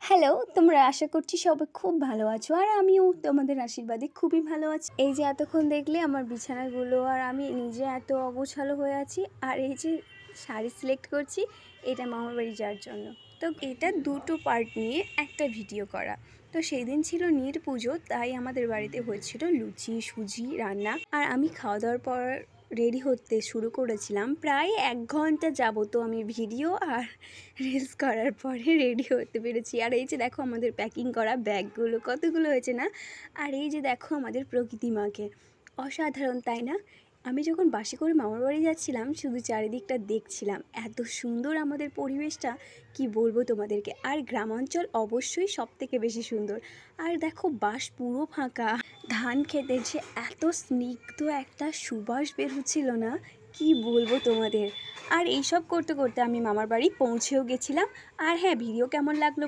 Hello, তোমরা আশা করছি সবাই খুব ভালো আছো আর আমিও তোমাদের আশীর্বাদে খুবই ভালো আছি। এই যে এতক্ষণ দেখলে আমার বিছানাগুলো আর আমি নিজে এত অগোছালো হয়ে আছি, আর এই যে শাড়ি সিলেক্ট করছি এটা মামার বাড়ি যাওয়ার জন্য। তো এটা দুটো পার্ট নিয়ে একটা ভিডিও করা। তো সেই দিন ছিল নীর পুজো, তাই আমাদের বাড়িতে হয়েছিল লুচি সুজি রান্না, আর আমি খাওয়া দাওয়ার পর রেডি হতে শুরু করেছিলাম। প্রায় 1 ঘন্টা যাবত আমি ভিডিও আর রিলস করার পরে রেডি হতে পেরেছি। আর এই যে দেখো আমাদের প্যাকিং করা ব্যাগগুলো কতগুলো হয়েছে না। আর এই যে দেখো আমাদের প্রকৃতি মাকে, অসাধারণ তাই না? আমি যখন বাসে করে মামার বাড়ি যাচ্ছিলাম শুধু চারিদিকটা দেখছিলাম, এত সুন্দর আমাদের পরিবেশটা কি বলবো তোমাদেরকে। আর গ্রামাঞ্চল অবশ্যই সব থেকে বেশি সুন্দর। আর দেখো বাস পুরো ফাঁকা, ধান খেতে যে এত স্নিগ্ধ একটা সুবাস বের হচ্ছিল না, কি বলবো তোমাদের। আর এইসব করতে করতে আমি মামার বাড়ি পৌঁছেও গেছিলাম। আর হ্যাঁ, ভিডিও কেমন লাগলো